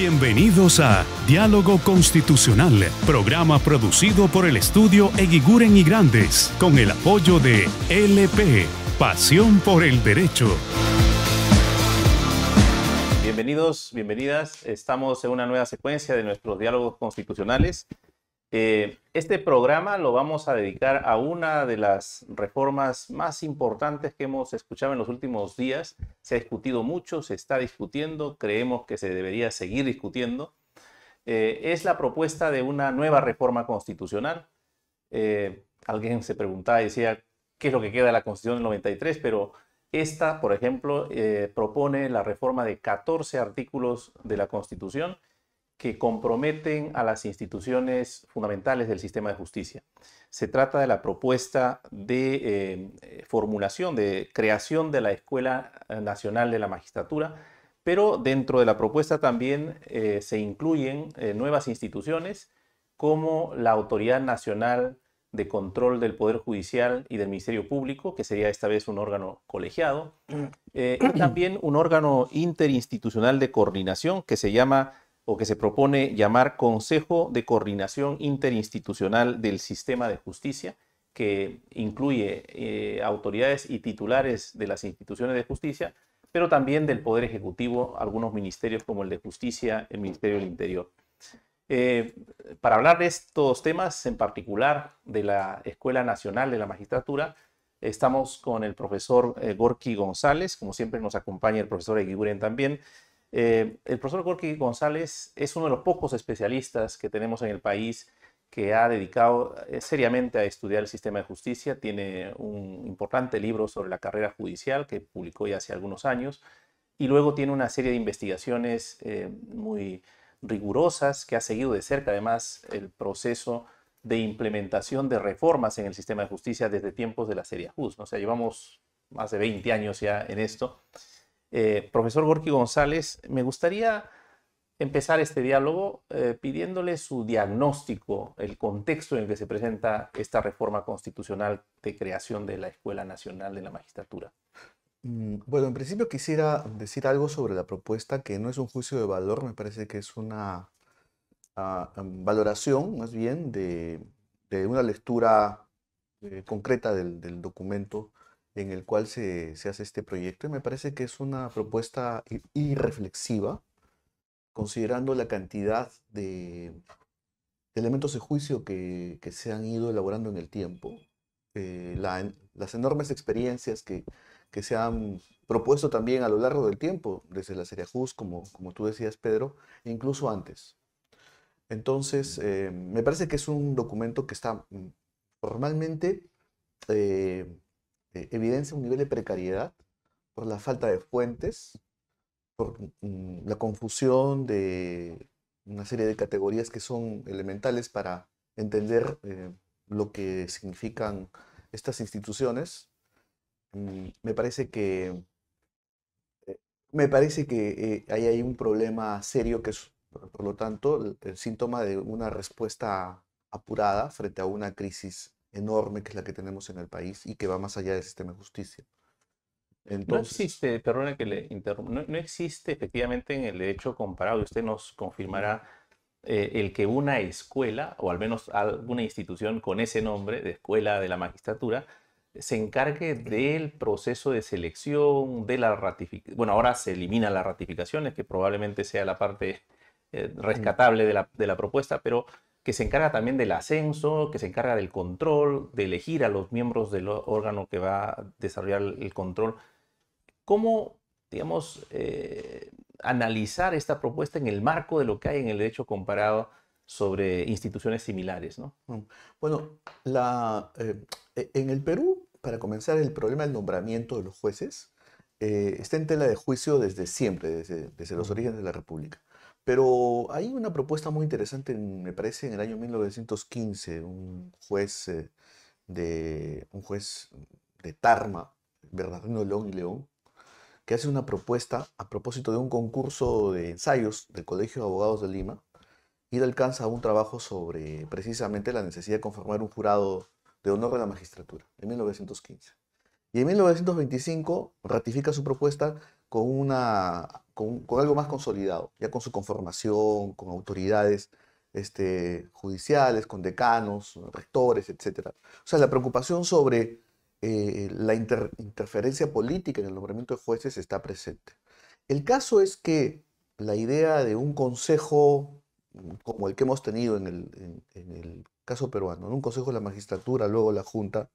Bienvenidos a Diálogo Constitucional, programa producido por el estudio Eguiguren y Grandes, con el apoyo de LP, Pasión por el Derecho. Bienvenidos, bienvenidas. Estamos en una nueva secuencia de nuestros diálogos constitucionales. Este programa lo vamos a dedicar a una de las reformas más importantes que hemos escuchado en los últimos días. Se ha discutido mucho, se está discutiendo, creemos que se debería seguir discutiendo. Es la propuesta de una nueva reforma constitucional. Alguien se preguntaba y decía, ¿qué es lo que queda de la Constitución del 93? Pero esta, por ejemplo, propone la reforma de 14 artículos de la Constitución que comprometen a las instituciones fundamentales del sistema de justicia. Se trata de la propuesta de formulación, de creación de la Escuela Nacional de la Magistratura, pero dentro de la propuesta también se incluyen nuevas instituciones como la Autoridad Nacional de Control del Poder Judicial y del Ministerio Público, que sería esta vez un órgano colegiado, y también un órgano interinstitucional de coordinación que se llama o que se propone llamar Consejo de Interinstitucional del Sistema de Justicia, que incluye autoridades y titulares de las instituciones de justicia, pero también del Poder Ejecutivo, algunos ministerios como el de Justicia, el Ministerio del Interior. Para hablar de estos temas, en particular de la Escuela Nacional de la Magistratura, estamos con el profesor Gorky González, como siempre nos acompaña el profesor Eguiguren también. El profesor Gorky González es uno de los pocos especialistas que tenemos en el país que ha dedicado seriamente a estudiar el sistema de justicia. Tiene un importante libro sobre la carrera judicial que publicó ya hace algunos años y luego tiene una serie de investigaciones muy rigurosas que ha seguido de cerca además el proceso de implementación de reformas en el sistema de justicia desde tiempos de la Seriajus, ¿no? O sea, llevamos más de 20 años ya en esto. Profesor Gorky González, me gustaría empezar este diálogo pidiéndole su diagnóstico, el contexto en el que se presenta esta reforma constitucional de creación de la Escuela Nacional de la Magistratura. Bueno, en principio quisiera decir algo sobre la propuesta, que no es un juicio de valor, me parece que es una valoración más bien de una lectura concreta del documento en el cual se hace este proyecto, y me parece que es una propuesta irreflexiva, considerando la cantidad de elementos de juicio que se han ido elaborando en el tiempo, las enormes experiencias que se han propuesto también a lo largo del tiempo, desde la Seriajus, como tú decías, Pedro, e incluso antes. Entonces, me parece que es un documento que está formalmente evidencia un nivel de precariedad por la falta de fuentes, por la confusión de una serie de categorías que son elementales para entender lo que significan estas instituciones. Me parece que ahí hay un problema serio que es, por lo tanto, el síntoma de una respuesta apurada frente a una crisis enorme que es la que tenemos en el país y que va más allá del sistema de justicia. Entonces, no existe, perdone que le interrumpa, no existe efectivamente en el derecho comparado, y usted nos confirmará el que una escuela, o al menos alguna institución con ese nombre, de Escuela de la Magistratura, se encargue del proceso de selección, de la ratificación. Bueno, ahora se eliminan las ratificaciones, que probablemente sea la parte rescatable de la propuesta, pero que se encarga también del ascenso, que se encarga del control, de elegir a los miembros del órgano que va a desarrollar el control. ¿Cómo, digamos, analizar esta propuesta en el marco de lo que hay en el derecho comparado sobre instituciones similares, ¿no? Bueno, en el Perú, para comenzar, el problema del nombramiento de los jueces está en tela de juicio desde siempre, desde los orígenes de la República. Pero hay una propuesta muy interesante, me parece, en el año 1915, un juez de Tarma, Bernardino León y León, que hace una propuesta a propósito de un concurso de ensayos del Colegio de Abogados de Lima, y él alcanza un trabajo sobre precisamente la necesidad de conformar un jurado de honor de la magistratura, en 1915. Y en 1925 ratifica su propuesta con una con algo más consolidado, ya con su conformación, con autoridades judiciales, con decanos, rectores, etcétera. O sea, la preocupación sobre la interferencia política en el nombramiento de jueces está presente. El caso es que la idea de un consejo como el que hemos tenido en el caso peruano, ¿no? Un consejo de la magistratura, luego la junta,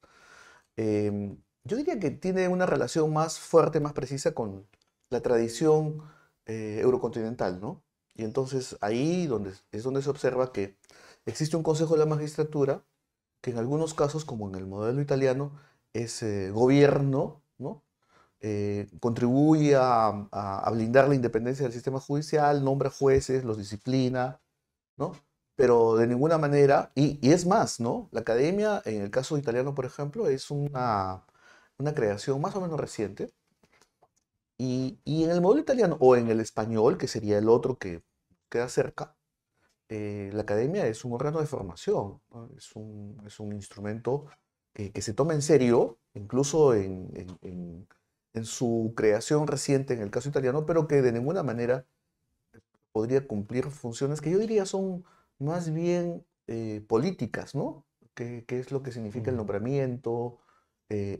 yo diría que tiene una relación más fuerte, más precisa con la tradición eurocontinental, ¿no? Y entonces ahí es donde se observa que existe un consejo de la magistratura que en algunos casos, como en el modelo italiano, es gobierno, ¿no? Contribuye a blindar la independencia del sistema judicial, nombra jueces, los disciplina, ¿no? Pero de ninguna manera, y es más, ¿no? La academia, en el caso italiano, por ejemplo, es una creación más o menos reciente, y en el modelo italiano, o en el español, que sería el otro que queda cerca, la academia es un órgano de formación, ¿no? Es un instrumento que se toma en serio, incluso en su creación reciente en el caso italiano, pero que de ninguna manera podría cumplir funciones que yo diría son más bien políticas, ¿no? ¿Qué es lo que significa el nombramiento?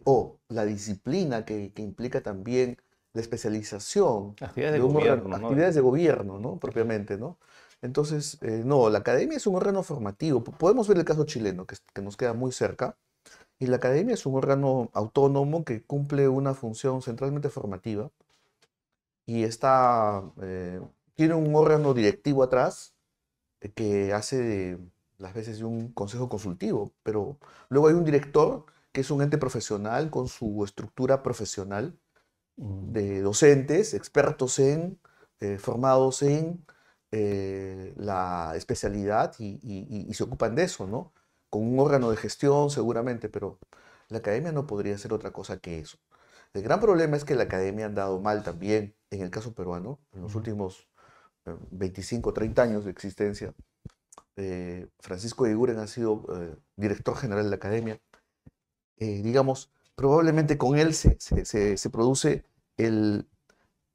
O la disciplina que implica también la especialización Actividades de de un órgano, gobierno, ¿no? actividades de gobierno, ¿no? Propiamente, ¿no? Entonces, no, la academia es un órgano formativo. Podemos ver el caso chileno, que nos queda muy cerca, y la academia es un órgano autónomo que cumple una función centralmente formativa y tiene un órgano directivo atrás que hace las veces de un consejo consultivo, pero luego hay un director que es un ente profesional con su estructura profesional de docentes, expertos formados en la especialidad y se ocupan de eso, ¿no? Con un órgano de gestión seguramente, pero la academia no podría ser otra cosa que eso. El gran problema es que la academia ha andado mal también en el caso peruano, en los últimos 25, 30 años de existencia. Francisco Eguiguren ha sido director general de la academia. Digamos, probablemente con él se produce el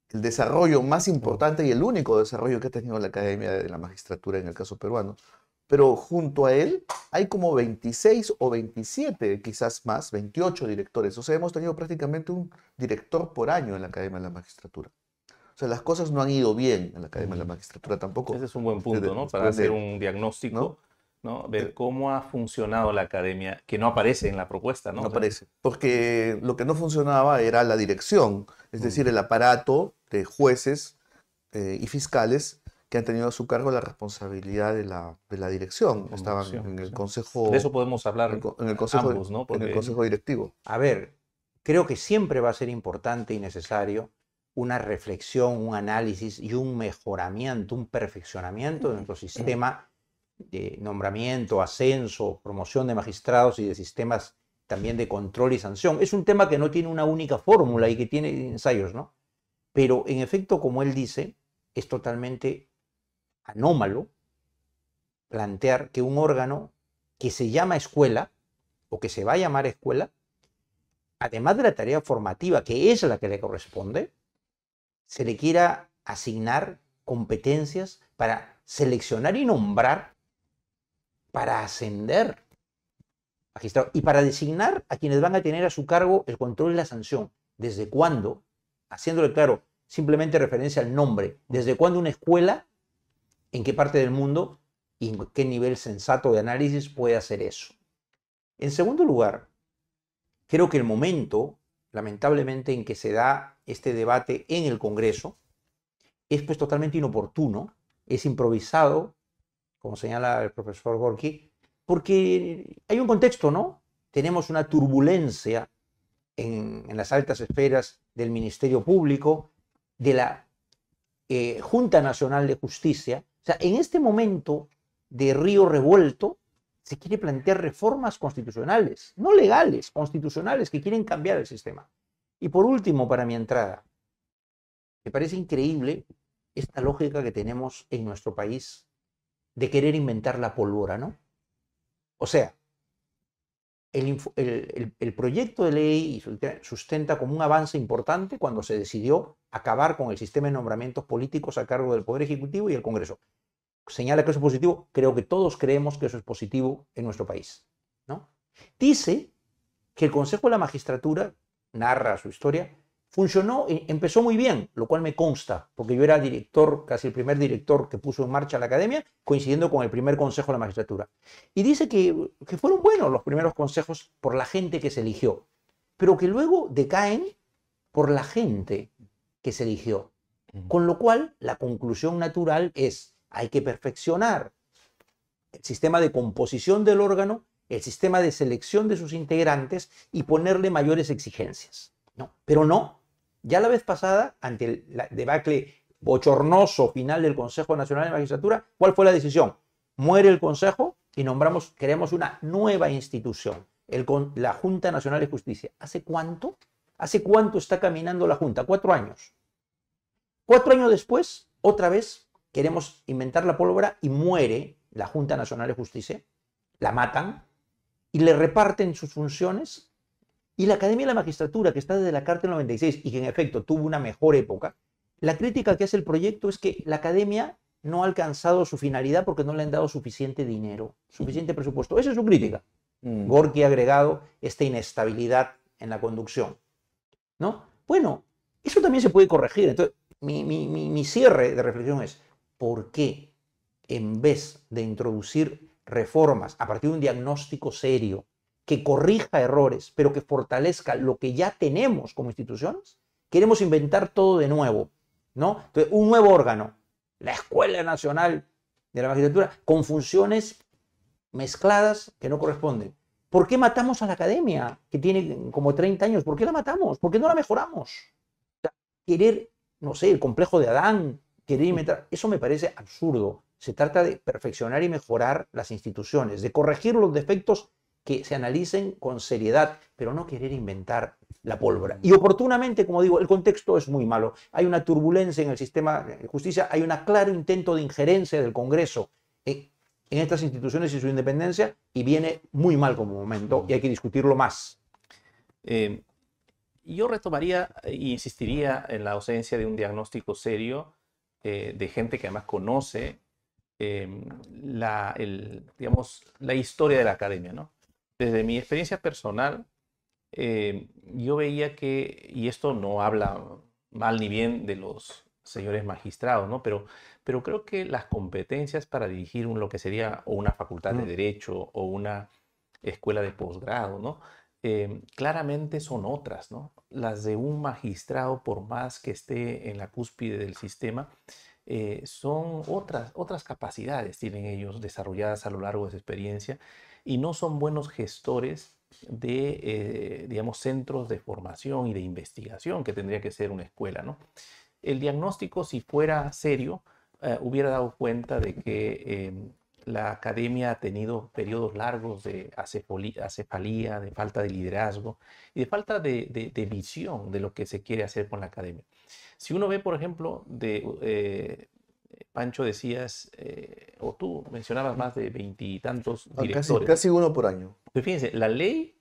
desarrollo más importante y el único desarrollo que ha tenido la Academia de la Magistratura en el caso peruano. Pero junto a él hay como 26 o 27, quizás más, 28 directores. O sea, hemos tenido prácticamente un director por año en la Academia de la Magistratura. O sea, las cosas no han ido bien en la Academia de la Magistratura tampoco. Ese es un buen punto, ¿no? Para hacer un diagnóstico, ¿no? Ver cómo ha funcionado la academia, que no aparece en la propuesta, ¿no? No aparece. Porque lo que no funcionaba era la dirección, es decir, el aparato de jueces y fiscales que han tenido a su cargo la responsabilidad de la dirección. Estaban en el consejo. De eso podemos hablar en el consejo, ambos, ¿no? Porque en el consejo directivo. A ver, creo que siempre va a ser importante y necesario una reflexión, un análisis y un mejoramiento, un perfeccionamiento de nuestro sistema de nombramiento, ascenso, promoción de magistrados y de sistemas también de control y sanción. Es un tema que no tiene una única fórmula y que tiene ensayos, ¿no? Pero en efecto, como él dice, es totalmente anómalo plantear que un órgano que se llama escuela o que se va a llamar escuela, además de la tarea formativa, que es la que le corresponde, se le quiera asignar competencias para seleccionar y nombrar, para ascender magistrados y para designar a quienes van a tener a su cargo el control y la sanción. ¿Desde cuándo? Haciéndole claro, simplemente referencia al nombre. ¿Desde cuándo una escuela? ¿En qué parte del mundo? ¿Y en qué nivel sensato de análisis puede hacer eso? En segundo lugar, creo que el momento, lamentablemente, en que se da este debate en el Congreso es pues totalmente inoportuno, es improvisado, como señala el profesor Gorky, porque hay un contexto, ¿no? Tenemos una turbulencia en las altas esferas del Ministerio Público, de la Junta Nacional de Justicia. O sea, en este momento de río revuelto se quiere plantear reformas constitucionales, no legales, constitucionales, que quieren cambiar el sistema. Y por último, para mi entrada, me parece increíble esta lógica que tenemos en nuestro país de querer inventar la pólvora, ¿no? O sea, el proyecto de ley sustenta como un avance importante cuando se decidió acabar con el sistema de nombramientos políticos a cargo del Poder Ejecutivo y el Congreso. Señala que eso es positivo, creo que todos creemos que eso es positivo en nuestro país, ¿no? Dice que el Consejo de la Magistratura, narra su historia, funcionó, empezó muy bien, lo cual me consta, porque yo era director, casi el primer director que puso en marcha la academia, coincidiendo con el primer Consejo de la Magistratura. Y dice que fueron buenos los primeros consejos por la gente que se eligió, pero que luego decaen por la gente que se eligió. Con lo cual, la conclusión natural es, hay que perfeccionar el sistema de composición del órgano, el sistema de selección de sus integrantes y ponerle mayores exigencias. No, pero no. Ya la vez pasada, ante el debacle bochornoso final del Consejo Nacional de Magistratura, ¿cuál fue la decisión? Muere el Consejo y creamos una nueva institución, la Junta Nacional de Justicia. ¿Hace cuánto? ¿Hace cuánto está caminando la Junta? 4 años. 4 años después, otra vez queremos inventar la pólvora y muere la Junta Nacional de Justicia. La matan y le reparten sus funciones. Y la Academia de la Magistratura, que está desde la Carta del 96 y que en efecto tuvo una mejor época, la crítica que hace el proyecto es que la Academia no ha alcanzado su finalidad porque no le han dado suficiente dinero, suficiente presupuesto. Esa es su crítica. Gorky ha agregado esta inestabilidad en la conducción, ¿no? Bueno, eso también se puede corregir. Entonces, mi cierre de reflexión es, ¿por qué en vez de introducir reformas a partir de un diagnóstico serio, que corrija errores, pero que fortalezca lo que ya tenemos como instituciones, queremos inventar todo de nuevo, ¿no? Entonces, un nuevo órgano, la Escuela Nacional de la Magistratura, con funciones mezcladas que no corresponden. ¿Por qué matamos a la academia, que tiene como 30 años? ¿Por qué la matamos? ¿Por qué no la mejoramos? O sea, querer, no sé, el complejo de Adán, querer inventar, eso me parece absurdo. Se trata de perfeccionar y mejorar las instituciones, de corregir los defectos que se analicen con seriedad, pero no querer inventar la pólvora. Y oportunamente, como digo, el contexto es muy malo. Hay una turbulencia en el sistema de justicia, hay un claro intento de injerencia del Congreso en estas instituciones y su independencia, y viene muy mal como momento, y hay que discutirlo más. Yo retomaría e insistiría en la ausencia de un diagnóstico serio de gente que además conoce digamos, la historia de la academia, ¿no? Desde mi experiencia personal, yo veía que, y esto no habla mal ni bien de los señores magistrados, ¿no? Pero creo que las competencias para dirigir lo que sería o una facultad de Derecho o una escuela de posgrado, ¿no? Claramente son otras, ¿no? Las de un magistrado, por más que esté en la cúspide del sistema, son otras capacidades tienen ellos desarrolladas a lo largo de su experiencia y no son buenos gestores de, digamos, centros de formación y de investigación que tendría que ser una escuela, ¿no? El diagnóstico, si fuera serio, hubiera dado cuenta de que la academia ha tenido periodos largos de acefalía, de falta de liderazgo y de falta de visión de lo que se quiere hacer con la academia. Si uno ve, por ejemplo, Pancho, decías, o tú mencionabas más de 20 y tantos directores. Casi uno por año. Pues fíjense, la ley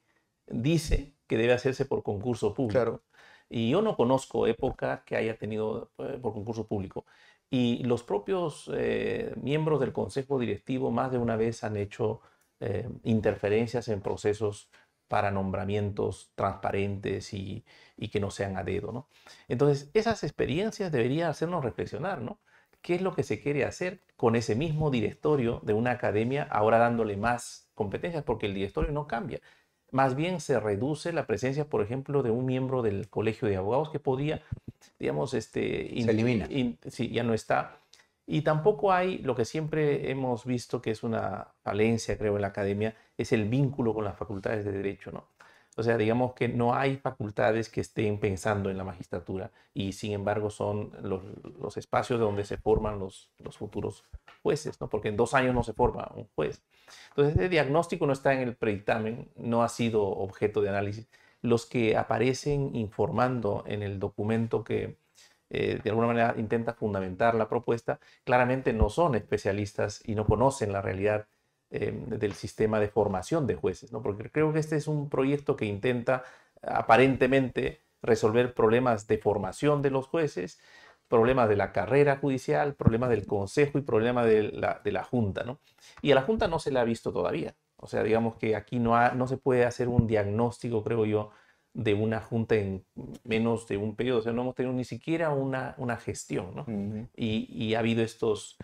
dice que debe hacerse por concurso público. Claro. Y yo no conozco época que haya tenido por concurso público. Y los propios miembros del consejo directivo más de una vez han hecho interferencias en procesos para nombramientos transparentes y que no sean a dedo, ¿no? Entonces, esas experiencias deberían hacernos reflexionar, ¿no? ¿Qué es lo que se quiere hacer con ese mismo directorio de una academia, ahora dándole más competencias? Porque el directorio no cambia. Más bien se reduce la presencia, por ejemplo, de un miembro del colegio de abogados que podía, digamos, se elimina. Sí, ya no está. Y tampoco hay, lo que siempre hemos visto que es una falencia, creo, en la academia, es el vínculo con las facultades de Derecho, ¿no? O sea, digamos que no hay facultades que estén pensando en la magistratura y, sin embargo, son los espacios donde se forman los futuros jueces, ¿no? Porque en 2 años no se forma un juez. Entonces, ese diagnóstico no está en el predictamen, no ha sido objeto de análisis. Los que aparecen informando en el documento que de alguna manera intenta fundamentar la propuesta, claramente no son especialistas y no conocen la realidad del sistema de formación de jueces, ¿no? Porque creo que este es un proyecto que intenta aparentemente resolver problemas de formación de los jueces, problemas de la carrera judicial, problemas del consejo y problemas de la Junta, ¿no? Y a la Junta no se la ha visto todavía. O sea, digamos que aquí no se puede hacer un diagnóstico, creo yo, de una Junta en menos de un periodo. O sea, no hemos tenido ni siquiera una gestión, ¿no? Y ha habido estos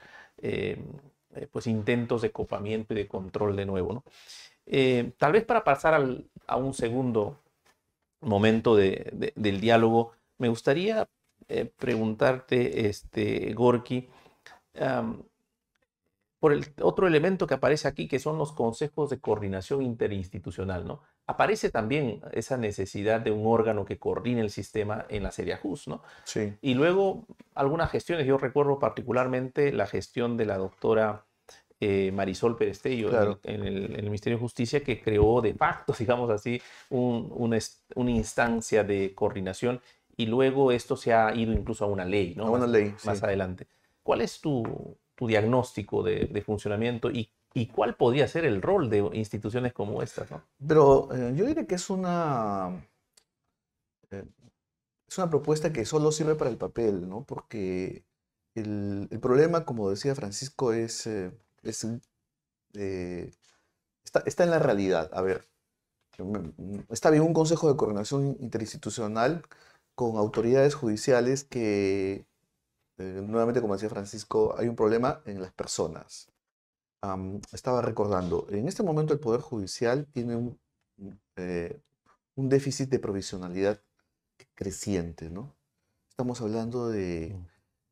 pues intentos de copamiento y de control de nuevo, ¿no? Tal vez para pasar a un segundo momento del diálogo, me gustaría preguntarte, Gorky, por el otro elemento que aparece aquí, que son los consejos de coordinación interinstitucional, ¿no? Aparece también esa necesidad de un órgano que coordine el sistema en la Seriajust, ¿no? Sí. Y luego algunas gestiones, yo recuerdo particularmente la gestión de la doctora Marisol Perestello, Claro, en el Ministerio de Justicia, que creó de facto, digamos así, una instancia de coordinación, y luego esto se ha ido incluso a una ley, ¿no? a una ley, Más sí. adelante. ¿Cuál es tu diagnóstico de funcionamiento y cuál podría ser el rol de instituciones como estas, ¿no? Pero yo diría que es una propuesta que solo sirve para el papel, ¿no? Porque el problema, como decía Francisco, está en la realidad. A ver, está bien un consejo de coordinación interinstitucional con autoridades judiciales que, nuevamente, como decía Francisco, hay un problema en las personas. Estaba recordando, en este momento el Poder Judicial tiene un déficit de provisionalidad creciente, ¿no? Estamos hablando de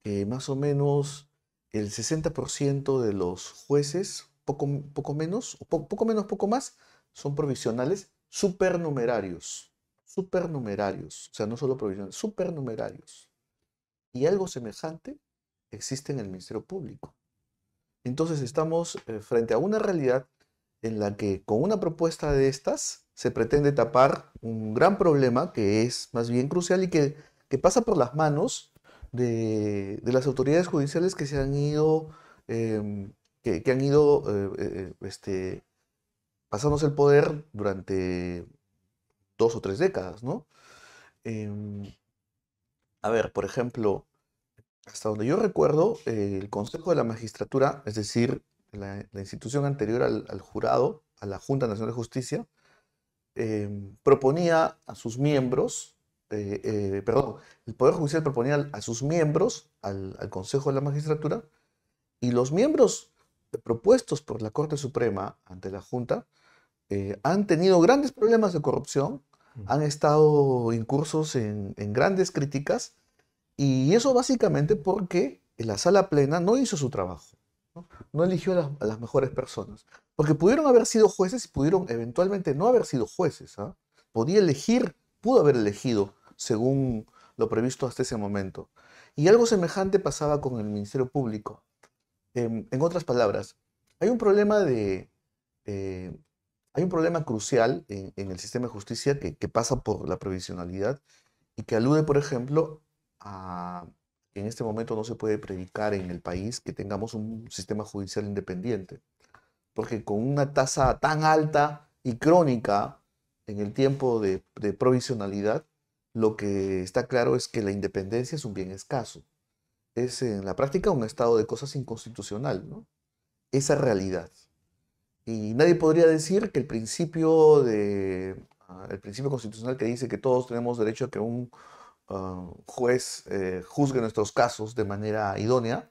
que más o menos el 60% de los jueces, poco menos, poco más, son provisionales supernumerarios. Supernumerarios, o sea, no solo provisionales, supernumerarios. Y algo semejante existe en el Ministerio Público. Entonces estamos frente a una realidad en la que con una propuesta de estas se pretende tapar un gran problema que es más bien crucial y que pasa por las manos de las autoridades judiciales que se han ido, que han ido pasándose el poder durante 2 o 3 décadas, ¿no? A ver, por ejemplo, hasta donde yo recuerdo, el Consejo de la Magistratura, es decir, la institución anterior al jurado, a la Junta Nacional de Justicia, proponía a sus miembros, perdón, el Poder Judicial proponía a sus miembros al Consejo de la Magistratura, y los miembros propuestos por la Corte Suprema ante la Junta han tenido grandes problemas de corrupción, han estado incursos en grandes críticas, y eso básicamente porque la sala plena no hizo su trabajo, no eligió a las mejores personas. Porque pudieron haber sido jueces y pudieron eventualmente no haber sido jueces. Pudo haber elegido según lo previsto hasta ese momento. Y algo semejante pasaba con el Ministerio Público. En otras palabras, hay un problema crucial en el sistema de justicia que pasa por la provisionalidad y que alude, por ejemplo, que en este momento no se puede predicar en el país que tengamos un sistema judicial independiente. Porque con una tasa tan alta y crónica en el tiempo de provisionalidad, lo que está claro es que la independencia es un bien escaso. Es en la práctica un estado de cosas inconstitucional, ¿no? Esa realidad. Y nadie podría decir que el principio constitucional que dice que todos tenemos derecho a que un juez juzgue nuestros casos de manera idónea,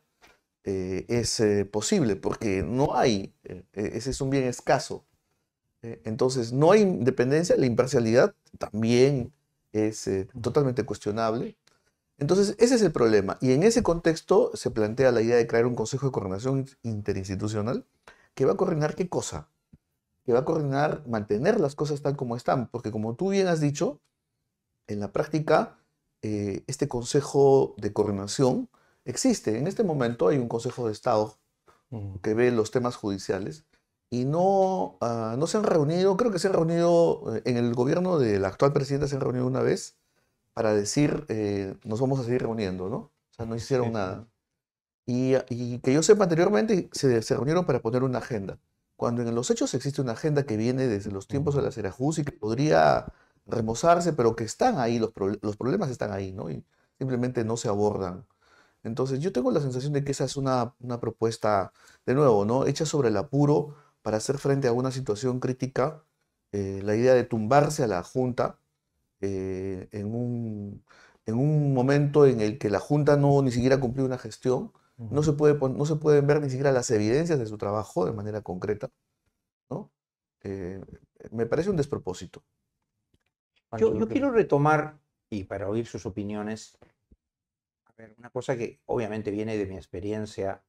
es posible, porque no hay, ese es un bien escaso. Entonces, no hay independencia, la imparcialidad también es totalmente cuestionable. Entonces, ese es el problema. Y en ese contexto se plantea la idea de crear un Consejo de Coordinación Interinstitucional que va a coordinar ¿qué cosa? Que va a coordinar mantener las cosas tal como están, porque como tú bien has dicho, en la práctica, este Consejo de Coordinación existe. En este momento hay un Consejo de Estado que ve los temas judiciales y no se han reunido, creo que se han reunido en el gobierno de la actual presidenta, se han reunido una vez para decir nos vamos a seguir reuniendo, ¿no? O sea, no hicieron nada. Y que yo sepa, anteriormente se reunieron para poner una agenda. cuando en los hechos existe una agenda que viene desde los tiempos de la Serajus y que podría remozarse, pero que están ahí, los problemas están ahí, ¿no? Y simplemente no se abordan. Entonces yo tengo la sensación de que esa es una propuesta, de nuevo, ¿no? Hecha sobre el apuro para hacer frente a una situación crítica, la idea de tumbarse a la Junta en un momento en el que la Junta no ni siquiera cumplió una gestión, no se pueden ver ni siquiera las evidencias de su trabajo de manera concreta, ¿no? Me parece un despropósito. Yo quiero retomar, y para oír sus opiniones, a ver, una cosa que obviamente viene de mi experiencia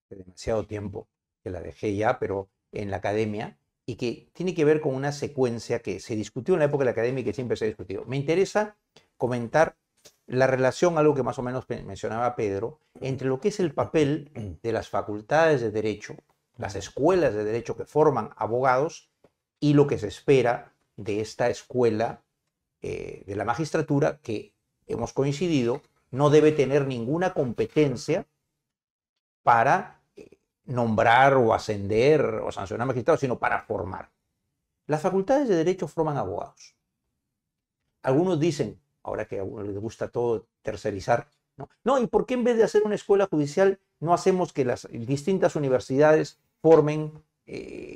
de demasiado tiempo, que la dejé ya, pero en la academia, y que tiene que ver con una secuencia que se discutió en la época de la academia y que siempre se ha discutido. Me interesa comentar la relación, algo que más o menos mencionaba Pedro, entre lo que es el papel de las facultades de Derecho, las escuelas de Derecho que forman abogados, y lo que se espera de esta escuela de la magistratura, que hemos coincidido, no debe tener ninguna competencia para nombrar o ascender o sancionar magistrados, sino para formar. Las facultades de Derecho forman abogados. Algunos dicen, ahora que a uno les gusta todo tercerizar, no, ¿y por qué en vez de hacer una escuela judicial no hacemos que las distintas universidades formen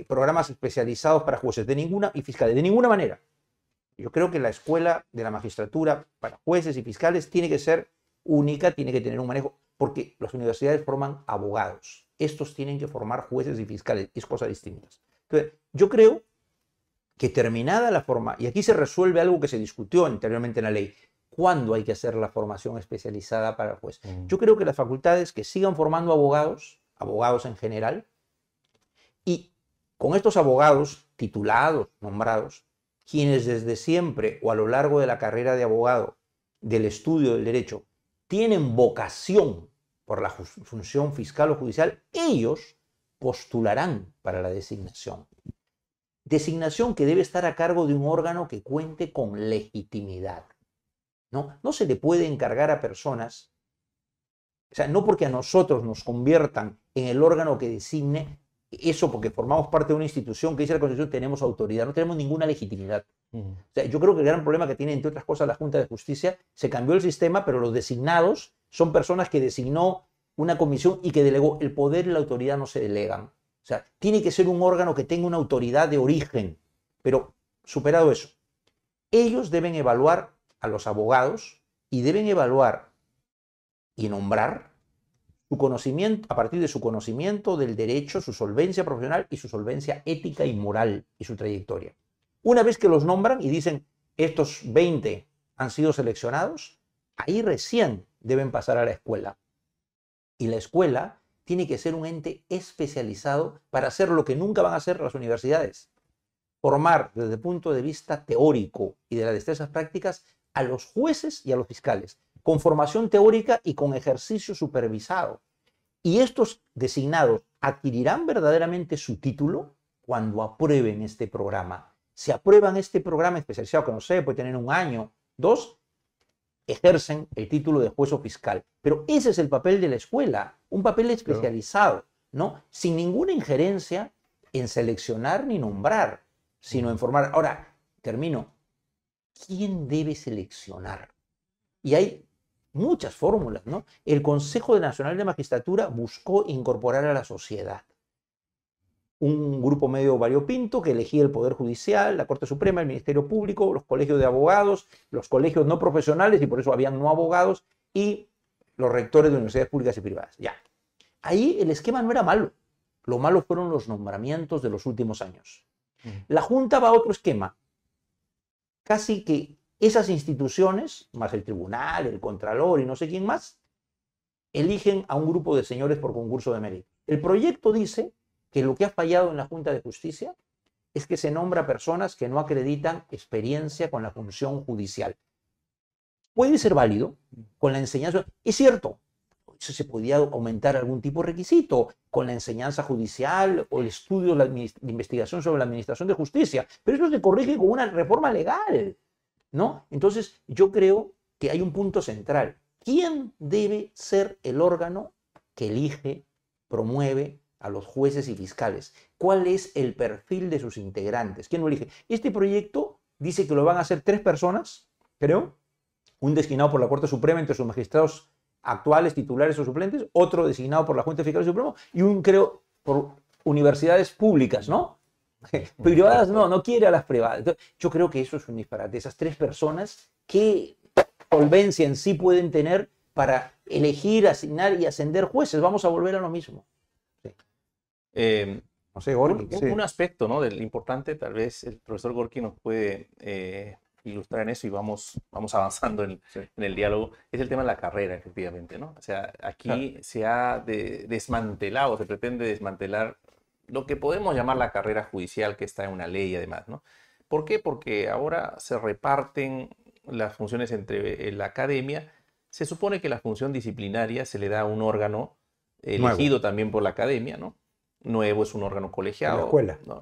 programas especializados para jueces y fiscales? De ninguna manera. Yo creo que la escuela de la magistratura para jueces y fiscales tiene que ser única, tiene que tener un manejo, porque las universidades forman abogados. Estos tienen que formar jueces y fiscales, es cosa distinta. Entonces, yo creo que terminada la forma, y aquí se resuelve algo que se discutió anteriormente en la ley, ¿cuándo hay que hacer la formación especializada para el juez? Yo creo que las facultades que sigan formando abogados en general, y con estos abogados titulados, nombrados, quienes desde siempre o a lo largo de la carrera de abogado, del estudio del derecho, tienen vocación por la función fiscal o judicial, ellos postularán para la designación. Designación que debe estar a cargo de un órgano que cuente con legitimidad. No se le puede encargar a personas, o sea, no porque a nosotros nos conviertan en el órgano que designe, eso porque formamos parte de una institución que dice la Constitución, tenemos autoridad, no tenemos ninguna legitimidad. O sea, yo creo que el gran problema que tiene, entre otras cosas, la Junta de Justicia, se cambió el sistema, pero los designados son personas que designó una comisión y que delegó. El poder y la autoridad no se delegan. O sea, tiene que ser un órgano que tenga una autoridad de origen. Pero, superado eso, ellos deben evaluar a los abogados y deben evaluar y nombrar su conocimiento, a partir de su conocimiento del derecho, su solvencia profesional y su solvencia ética y moral y su trayectoria. Una vez que los nombran y dicen, estos 20 han sido seleccionados, ahí recién deben pasar a la escuela. Y la escuela tiene que ser un ente especializado para hacer lo que nunca van a hacer las universidades. Formar desde el punto de vista teórico y de las destrezas prácticas a los jueces y a los fiscales, con formación teórica y con ejercicio supervisado. Y estos designados adquirirán verdaderamente su título cuando aprueben este programa. Si aprueban este programa especializado, que no sé, puede tener 1 año, 2, ejercen el título de juez o fiscal. Pero ese es el papel de la escuela, un papel especializado, ¿no? Sin ninguna injerencia en seleccionar ni nombrar, sino en formar. Ahora, termino. ¿Quién debe seleccionar? Y hay muchas fórmulas, ¿no? El Consejo Nacional de Magistratura buscó incorporar a la sociedad. Un grupo medio variopinto que elegía el Poder Judicial, la Corte Suprema, el Ministerio Público, los colegios de abogados, los colegios no profesionales, y por eso habían no abogados, y los rectores de universidades públicas y privadas. Ya. Ahí el esquema no era malo. Lo malo fueron los nombramientos de los últimos años. La Junta va a otro esquema. Casi que esas instituciones, más el tribunal, el contralor y no sé quién más, eligen a un grupo de señores por concurso de mérito. El proyecto dice que lo que ha fallado en la Junta de Justicia es que se nombra personas que no acreditan experiencia con la función judicial. Puede ser válido con la enseñanza. Es cierto, eso se podía aumentar algún tipo de requisito con la enseñanza judicial o el estudio de investigación sobre la administración de justicia, pero eso se corrige con una reforma legal, ¿no? Entonces, yo creo que hay un punto central. ¿Quién debe ser el órgano que elige, promueve, a los jueces y fiscales. ¿Cuál es el perfil de sus integrantes? ¿Quién lo elige? Este proyecto dice que lo van a hacer 3 personas, creo. Un designado por la Corte Suprema entre sus magistrados actuales, titulares o suplentes, otro designado por la Junta Fiscal Suprema y un, creo, por universidades públicas, ¿no? Privadas no quiere a las privadas. Entonces, yo creo que eso es un disparate. Esas 3 personas, ¿qué solvencia en sí pueden tener para elegir, asignar y ascender jueces? Vamos a volver a lo mismo. Sí. No sé, Gorky. Un aspecto, ¿no? Del importante, tal vez el profesor Gorky nos puede ilustrar en eso y vamos avanzando en el diálogo, es el tema de la carrera, efectivamente, ¿no? O sea, aquí se ha desmantelado, se pretende desmantelar lo que podemos llamar la carrera judicial, que está en una ley además, ¿no? ¿Por qué? Porque ahora se reparten las funciones entre la academia. Se supone que la función disciplinaria se le da a un órgano elegido también por la academia, ¿no? Nuevo, es un órgano colegiado. Por la escuela. ¿No?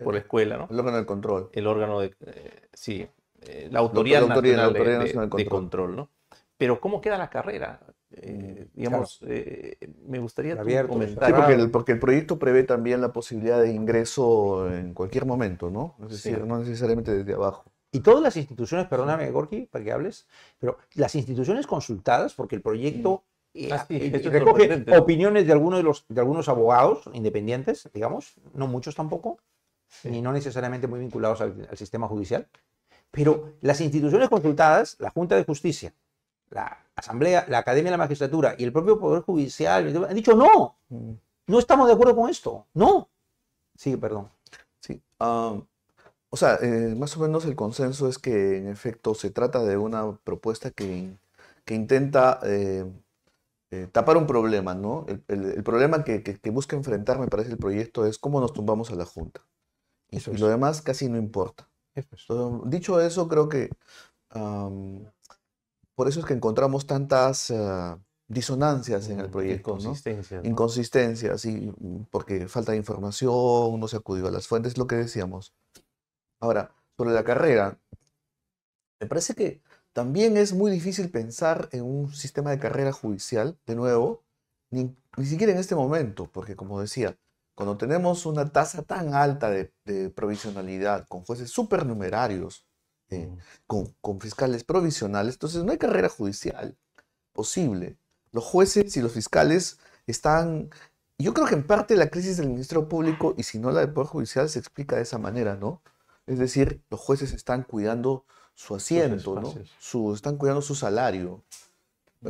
Por la escuela, ¿no? El órgano de control. El órgano de... sí, la Autoridad Nacional de Control, ¿no? Pero ¿cómo queda la carrera? Digamos, me gustaría tu comentario. Sí, porque el proyecto prevé también la posibilidad de ingreso en cualquier momento, ¿no? Es decir, no necesariamente desde abajo. Y todas las instituciones, perdóname, Gorky, para que hables, pero las instituciones consultadas, porque el proyecto recoge opiniones de algunos abogados independientes, digamos, no muchos tampoco, ni no necesariamente muy vinculados al sistema judicial, pero las instituciones consultadas, la Junta de Justicia, la Asamblea, la Academia de la Magistratura y el propio Poder Judicial han dicho no, no estamos de acuerdo con esto, no. Sí, perdón. Sí, o sea, más o menos el consenso es que en efecto se trata de una propuesta que intenta tapar un problema, ¿no? El problema que busca enfrentar, me parece, el proyecto es cómo nos tumbamos a la Junta. Y lo demás casi no importa. Entonces, dicho eso, creo que por eso es que encontramos tantas disonancias en el proyecto, inconsistencias, ¿no? Inconsistencias, sí, porque falta de información, no se acudió a las fuentes, lo que decíamos. Ahora, sobre la carrera, me parece que también es muy difícil pensar en un sistema de carrera judicial, de nuevo, ni siquiera en este momento, porque como decía, cuando tenemos una tasa tan alta de provisionalidad, con jueces supernumerarios, con fiscales provisionales, entonces no hay carrera judicial posible. Los jueces y los fiscales están... Yo creo que en parte la crisis del Ministerio Público, y si no la del Poder Judicial, se explica de esa manera, ¿no? Es decir, los jueces están cuidando su asiento, ¿no? Están cuidando su salario.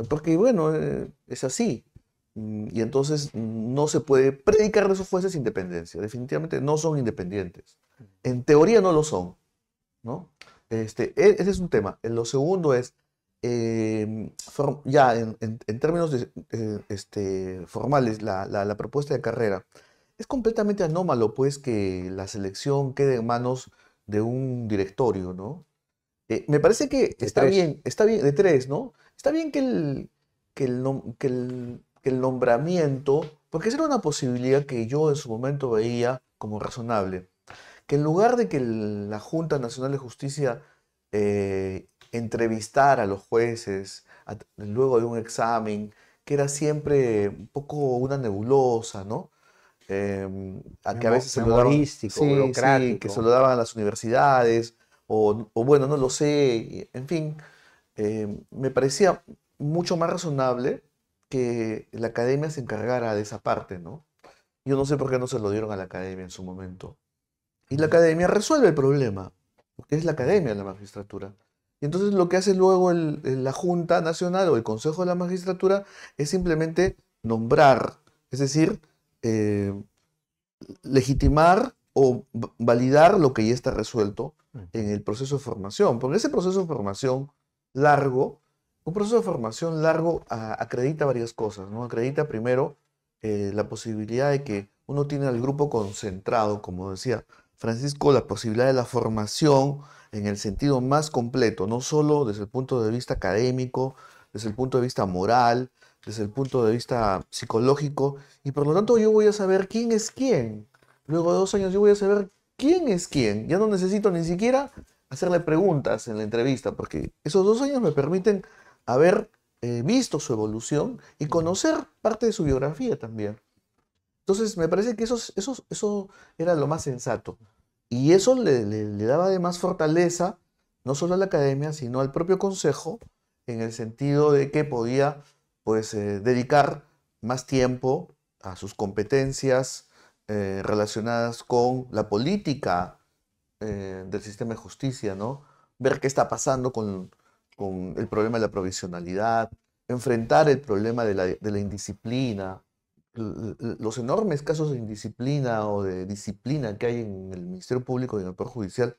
Porque, bueno, es así. Y entonces no se puede predicar de esos jueces independencia. Definitivamente no son independientes. En teoría no lo son, ¿no? Ese es un tema. Lo segundo es, ya en términos formales, la propuesta de carrera. Es completamente anómalo, pues, que la selección quede en manos de un directorio, ¿no? Me parece que está bien, de 3, ¿no? Está bien que el nombramiento, porque esa era una posibilidad que yo en su momento veía como razonable, que en lugar de que la Junta Nacional de Justicia entrevistara a los jueces luego de un examen, que era siempre un poco una nebulosa, ¿no? Que a veces se lo daban, burocrático. Que se lo daban a las universidades, o bueno, no lo sé, en fin, me parecía mucho más razonable que la academia se encargara de esa parte, ¿no? Yo no sé por qué no se lo dieron a la academia en su momento. Y la academia resuelve el problema, porque es la academia de la magistratura. Y entonces lo que hace luego la Junta Nacional o el Consejo de la Magistratura es simplemente nombrar, es decir, legitimar o validar lo que ya está resuelto en el proceso de formación. Porque ese proceso de formación largo, acredita varias cosas, ¿no? Acredita primero la posibilidad de que uno tiene al grupo concentrado, como decía Francisco, la posibilidad de la formación en el sentido más completo, no solo desde el punto de vista académico, desde el punto de vista moral, desde el punto de vista psicológico, y por lo tanto yo voy a saber quién es quién. Luego de 2 años yo voy a saber quién es quién. Ya no necesito ni siquiera hacerle preguntas en la entrevista, porque esos 2 años me permiten haber visto su evolución y conocer parte de su biografía también. Entonces, me parece que eso era lo más sensato. Y eso le daba además fortaleza, no solo a la academia, sino al propio consejo, en el sentido de que podía, pues, dedicar más tiempo a sus competencias relacionadas con la política del sistema de justicia, ¿no? Ver qué está pasando con el problema de la provisionalidad, enfrentar el problema de la indisciplina, los enormes casos de indisciplina o de disciplina que hay en el Ministerio Público y en el Poder Judicial,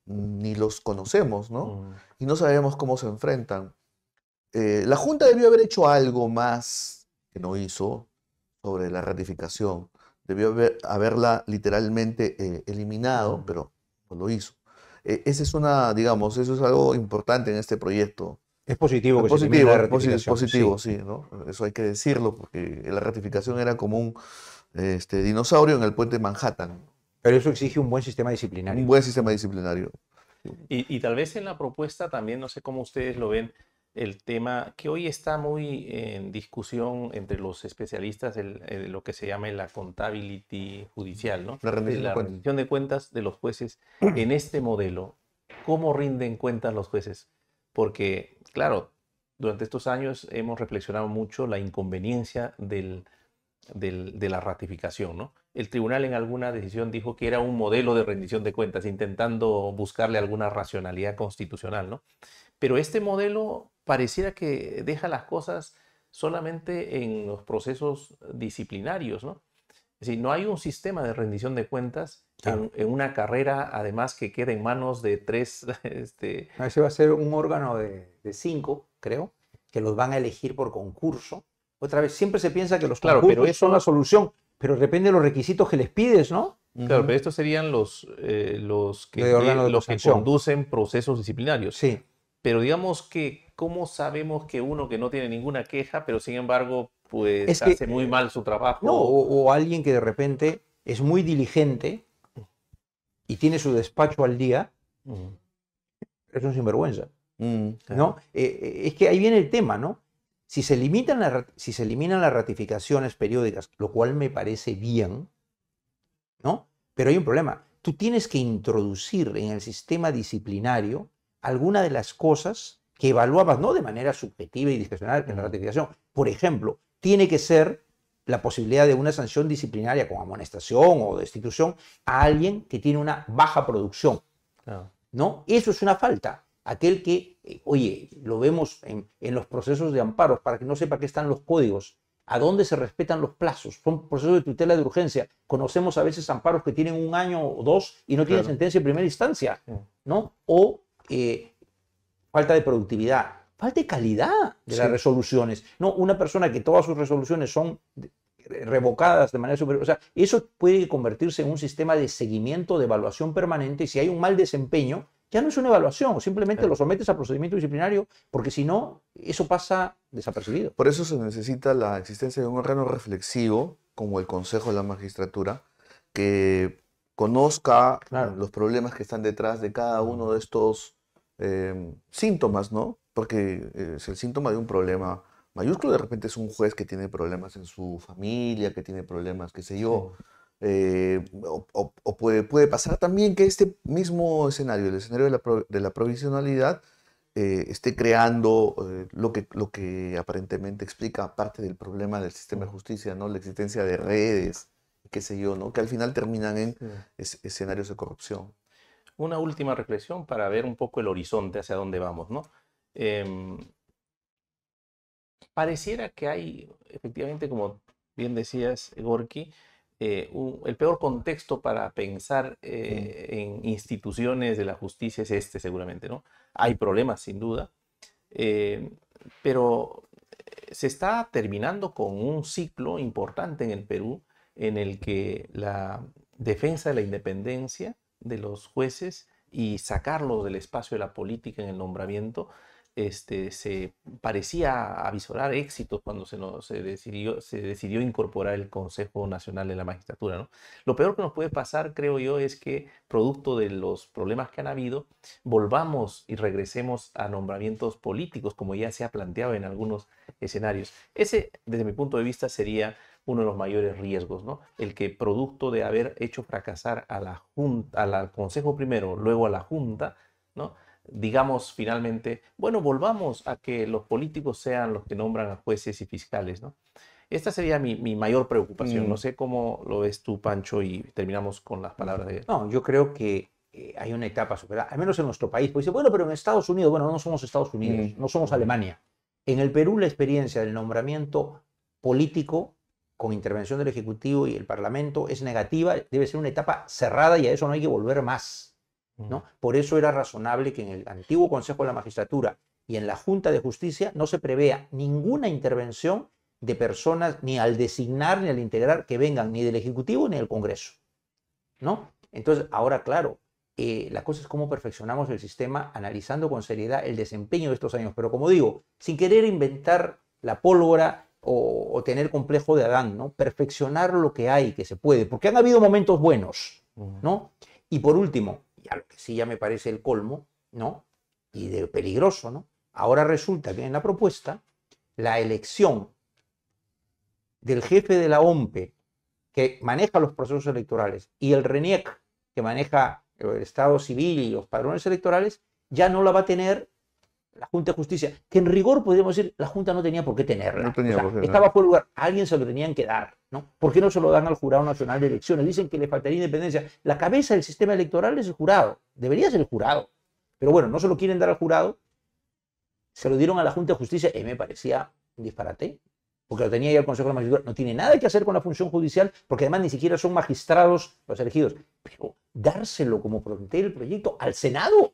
ni los conocemos, ¿no? Y no sabemos cómo se enfrentan. La Junta debió haber hecho algo más que no hizo sobre la ratificación. Debió haberla literalmente eliminado, pero no lo hizo. Esa es digamos, eso es algo importante en este proyecto. Es positivo Es que se elimine la ratificación. positivo, sí, ¿no? Eso hay que decirlo, porque la ratificación era como un dinosaurio en el puente de Manhattan. Pero eso exige un buen sistema disciplinario. Un buen sistema disciplinario. Y tal vez en la propuesta también, no sé cómo ustedes lo ven, el tema que hoy está muy en discusión entre los especialistas, lo que se llama la accountability judicial, ¿no? La rendición de cuentas. Rendición de cuentas de los jueces en este modelo. ¿Cómo rinden cuentas los jueces? Porque, claro, durante estos años hemos reflexionado mucho la inconveniencia de la ratificación, ¿no? El tribunal en alguna decisión dijo que era un modelo de rendición de cuentas, intentando buscarle alguna racionalidad constitucional, ¿no? Pero este modelo pareciera que deja las cosas solamente en los procesos disciplinarios, ¿no? Es decir, no hay un sistema de rendición de cuentas en una carrera, además, que quede en manos de tres... Ese va a ser un órgano de 5, creo, que los van a elegir por concurso. Otra vez, siempre se piensa que los concursos pero eso, son la solución, pero depende de los requisitos que les pides, ¿no? Claro, pero estos serían los que conducen procesos disciplinarios. Sí. Pero digamos que, ¿cómo sabemos que uno que no tiene ninguna queja, pero sin embargo, pues hace muy mal su trabajo? No, o alguien que de repente es muy diligente y tiene su despacho al día, es un sinvergüenza, ¿no? Es que ahí viene el tema, ¿no? Si se eliminan las ratificaciones periódicas, lo cual me parece bien, ¿no? Pero hay un problema. Tú tienes que introducir en el sistema disciplinario alguna de las cosas que evaluabas, no de manera subjetiva y discrecional en la ratificación. Por ejemplo, tiene que ser la posibilidad de una sanción disciplinaria con amonestación o destitución a alguien que tiene una baja producción, ¿no? Eso es una falta. Aquel que, oye, lo vemos en los procesos de amparos, para que no sepa qué están los códigos, a dónde se respetan los plazos, son procesos de tutela de urgencia. Conocemos a veces amparos que tienen 1 año o 2 y no tienen sentencia en primera instancia, ¿no? O falta de productividad, falta de calidad de las resoluciones. No, una persona que todas sus resoluciones son revocadas de manera superior. O sea, eso puede convertirse en un sistema de seguimiento, de evaluación permanente, y si hay un mal desempeño, ya no es una evaluación, simplemente lo sometes a procedimiento disciplinario, porque si no, eso pasa desapercibido. Por eso se necesita la existencia de un órgano reflexivo, como el Consejo de la Magistratura, que conozca los problemas que están detrás de cada uno de estos síntomas, ¿no? Porque es el síntoma de un problema mayúsculo. De repente es un juez que tiene problemas en su familia, que tiene problemas, qué sé yo. O puede pasar también que este mismo escenario, el escenario de la provisionalidad, esté creando lo que aparentemente explica parte del problema del sistema de justicia, ¿no? La existencia de redes, qué sé yo, ¿no? Que al final terminan en escenarios de corrupción. Una última reflexión para ver un poco el horizonte hacia dónde vamos, ¿no? Pareciera que hay, efectivamente, como bien decías, Gorky, el peor contexto para pensar en instituciones de la justicia es este, seguramente, ¿no? Hay problemas, sin duda, pero se está terminando con un ciclo importante en el Perú en el que la defensa de la independencia de los jueces y sacarlos del espacio de la política en el nombramiento se parecía avisorar éxitos cuando se decidió incorporar el Consejo Nacional de la Magistratura, ¿no? Lo peor que nos puede pasar, creo yo, es que producto de los problemas que han habido, volvamos y regresemos a nombramientos políticos, como ya se ha planteado en algunos escenarios. Ese, desde mi punto de vista, sería uno de los mayores riesgos, ¿no? El que producto de haber hecho fracasar a la Junta, al Consejo primero, luego a la Junta, ¿no? Digamos finalmente, bueno, volvamos a que los políticos sean los que nombran a jueces y fiscales, ¿no? Esta sería mi mayor preocupación. No sé cómo lo ves tú, Pancho, y terminamos con las palabras de... No, yo creo que hay una etapa superada, al menos en nuestro país. Pues dice, bueno, pero en Estados Unidos, bueno, no somos Estados Unidos, no somos Alemania. En el Perú la experiencia del nombramiento político con intervención del Ejecutivo y el Parlamento es negativa, debe ser una etapa cerrada y a eso no hay que volver más, ¿no? Por eso era razonable que en el antiguo Consejo de la Magistratura y en la Junta de Justicia no se prevea ninguna intervención de personas ni al designar ni al integrar que vengan ni del Ejecutivo ni del Congreso, ¿no? Entonces, ahora, claro, la cosa es cómo perfeccionamos el sistema analizando con seriedad el desempeño de estos años, pero como digo, sin querer inventar la pólvora o tener complejo de Adán, ¿no? Perfeccionar lo que hay, que se puede, porque han habido momentos buenos, ¿no? Y por último, ya lo que sí ya me parece el colmo, ¿no? Y de peligroso, ¿no? Ahora resulta que en la propuesta la elección del jefe de la OMPE, que maneja los procesos electorales, y el RENIEC, que maneja el Estado civil y los padrones electorales, ya no la va a tener la Junta de Justicia, que en rigor podríamos decir, la Junta no tenía por qué tenerla. No tenía por qué, estaba fuera de lugar, a alguien se lo tenían que dar, ¿no? ¿Por qué no se lo dan al Jurado Nacional de Elecciones? Dicen que le faltaría independencia. La cabeza del sistema electoral es el jurado, debería ser el jurado. Pero bueno, no se lo quieren dar al jurado, se lo dieron a la Junta de Justicia y me parecía un disparate, porque lo tenía ya el Consejo de la Magistratura. No tiene nada que hacer con la función judicial, porque además ni siquiera son magistrados los elegidos. Pero dárselo como plantea el proyecto al Senado,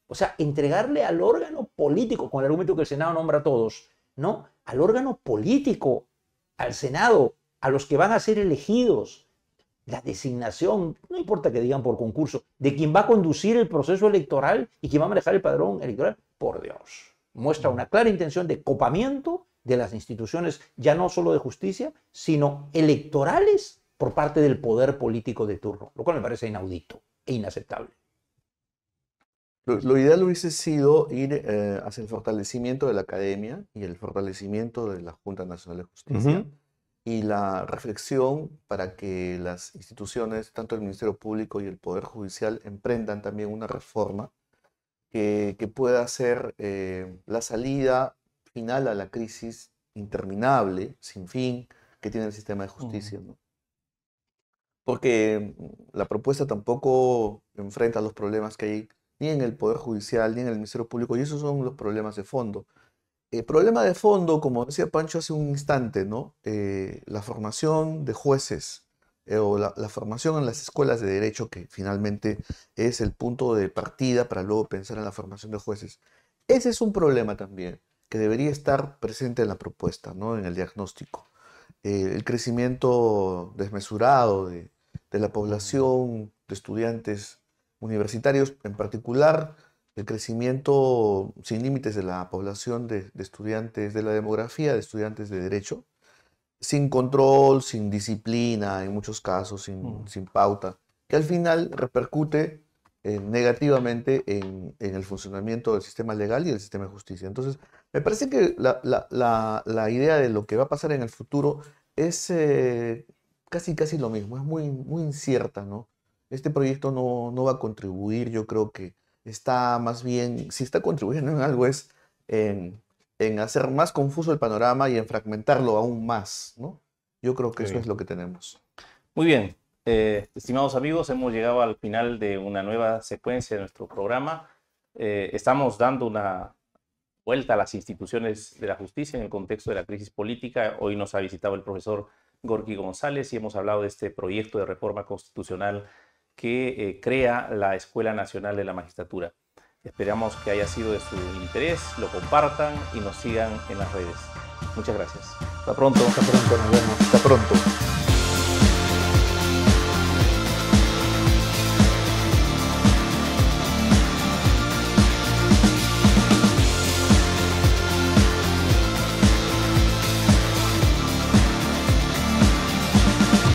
o sea, entregarle al órgano político, con el argumento que el Senado nombra a todos, ¿no? Al órgano político, al Senado, a los que van a ser elegidos, la designación, no importa que digan por concurso, de quien va a conducir el proceso electoral y quien va a manejar el padrón electoral, por Dios, muestra una clara intención de copamiento de las instituciones, ya no solo de justicia, sino electorales por parte del poder político de turno, lo cual me parece inaudito e inaceptable. Lo ideal hubiese sido ir hacia el fortalecimiento de la academia y el fortalecimiento de la Junta Nacional de Justicia y la reflexión para que las instituciones, tanto el Ministerio Público y el Poder Judicial, emprendan también una reforma que pueda ser la salida final a la crisis interminable, sin fin, que tiene el sistema de justicia, ¿no? Porque la propuesta tampoco enfrenta los problemas que hay ni en el Poder Judicial, ni en el Ministerio Público, y esos son los problemas de fondo. El problema de fondo, como decía Pancho hace un instante, ¿no? La formación de jueces o la formación en las escuelas de derecho, que finalmente es el punto de partida para luego pensar en la formación de jueces. Ese es un problema también, que debería estar presente en la propuesta, ¿no? En el diagnóstico. El crecimiento desmesurado de la población de estudiantes universitarios, en particular el crecimiento sin límites de la población de estudiantes, de la demografía de estudiantes de derecho, sin control, sin disciplina, en muchos casos, sin pauta, que al final repercute negativamente en el funcionamiento del sistema legal y del sistema de justicia. Entonces, me parece que la idea de lo que va a pasar en el futuro es casi lo mismo, es muy incierta, ¿no? Este proyecto no va a contribuir, yo creo que está más bien, si está contribuyendo en algo es en hacer más confuso el panorama y en fragmentarlo aún más, ¿no? Yo creo que eso es lo que tenemos. Muy bien, estimados amigos, hemos llegado al final de una nueva secuencia de nuestro programa. Estamos dando una vuelta a las instituciones de la justicia en el contexto de la crisis política. Hoy nos ha visitado el profesor Gorky González y hemos hablado de este proyecto de reforma constitucional que crea la Escuela Nacional de la Magistratura. Esperamos que haya sido de su interés, lo compartan y nos sigan en las redes. Muchas gracias. Hasta pronto. Hasta pronto, nos vemos. Hasta pronto.